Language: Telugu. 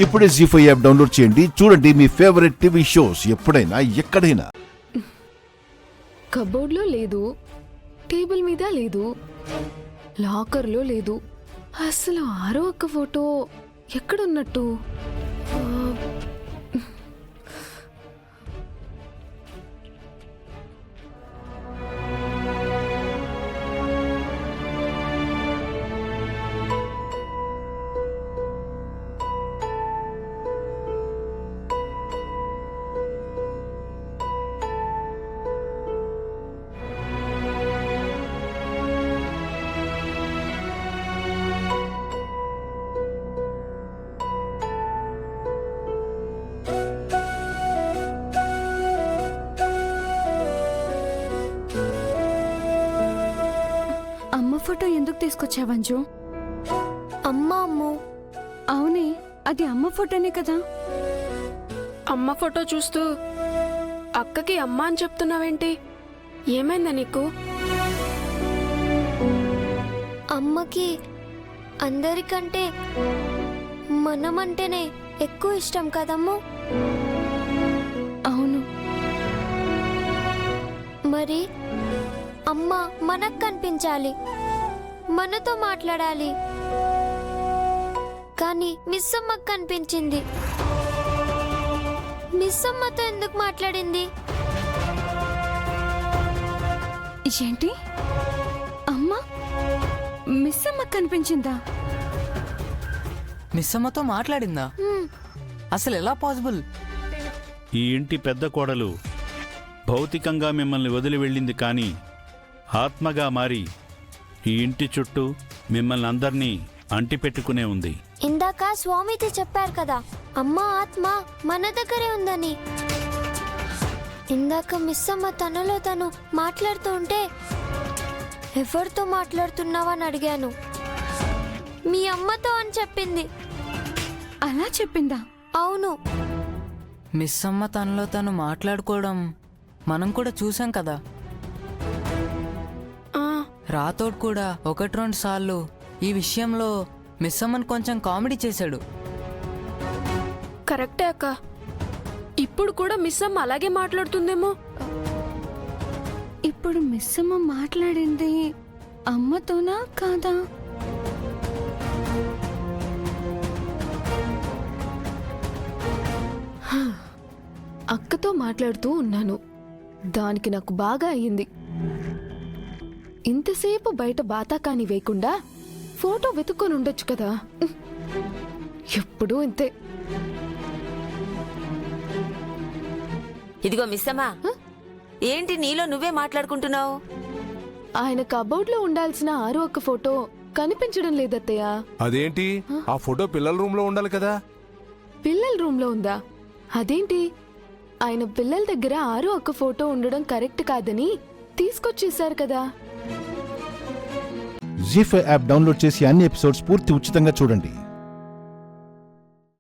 ఇప్పుడే జీ5 యాప్ డౌన్లోడ్ చేయండి. చూడండి మీ ఫేవరెట్ టీవీ షోస్ ఎప్పుడైనా ఎక్కడైనా. కబోర్డ్లో లేదు, టేబుల్ మీద లేదు, లాకర్లో లేదు. అసలు ఆరో అక్క ఫోటో ఎక్కడున్నట్టు? ఫోటో ఎందుకు తీసుకొచ్చావంజు? అమ్ము అవునే, అది అమ్మ ఫోటోనే కదా. అమ్మ ఫోటో చూస్తూ అక్కకి అమ్మ అని చెప్తున్నావేంటి? ఏమైందా నీకు? అమ్మకి అందరికంటే మనమంటేనే ఎక్కువ ఇష్టం కదమ్ము. అవును, మరి అమ్మ మనకు కనిపించాలి, మనతో మాట్లాడాలి. కానీ మిస్ అమ్మకు కనిపించింది. మిస్ అమ్మతో ఎందుకు మాట్లాడింది? ఏంటి? అమ్మ మిస్ అమ్మకు కనిపించిందా? మిస్ అమ్మతో మాట్లాడిందా? అసలు ఎలా పాసిబుల్? ఈ ఇంటి పెద్ద కోడలు భౌతికంగా మిమ్మల్ని వదిలి వెళ్ళింది, కానీ ఆత్మగా మారి ఈ ఇంటి చుట్టూ మిమ్మల్ని అందర్నీ అంటిపెట్టుకునే ఉంది. ఇందాక స్వామిజీ చెప్పారు కదా, అమ్మ ఆత్మ మన దగ్గరే ఉందని. ఇందాక మిస్ అమ్మ తనలో తను మాట్లాడుతూ ఉంటే ఎవరితో మాట్లాడుతున్నావని అడిగాను. మీ అమ్మతో అని చెప్పింది. అలా చెప్పిందా? అవును. మిస్ అమ్మ తనలో తను మాట్లాడుకోవడం మనం కూడా చూసాం కదా. రాతోడ్ కూడా 1-2 సార్లు ఈ విషయంలో మిస్ అమ్మని కొంచెం కామెడీ చేశాడు. కరెక్టే అక్క. ఇప్పుడు కూడా మిస్ అమ్మ అలాగే మాట్లాడుతుందేమో. ఇప్పుడు మిస్ అమ్మ మాట్లాడింది అమ్మతోనా కాదా? అక్కతో మాట్లాడుతూ ఉన్నాను, దానికి నాకు బాగా అయ్యింది. ఇంతసేపు బయట బాతాకాని వేయకుండా ఫోటో వెతుక్కొని ఉండొచ్చు కదా. ఎప్పుడూ ఇంతే. ఇదిగో మిస్సమ్మా, ఏంటి నీలో నువ్వే మాట్లాడుకుంటున్నావు? ఆయన కబోర్డ్ లో ఉండాల్సిన ఆరో అక్క ఫోటో కనిపించడం లేదత్తయ్య. అదేంటి? ఆ ఫోటో పిల్లల రూమ్ లో ఉండాలి కదా. పిల్లల రూమ్ లో ఉందా? అదేంటి? ఆయన పిల్లల దగ్గర ఆరో అక్క ఫోటో ఉండడం కరెక్ట్ కాదని తీసుకొచ్చేసారు కదా. జీ5 యాప్ డౌన్లోడ్ చేసి అన్ని ఎపిసోడ్స్ పూర్తి ఉచితంగా చూడండి.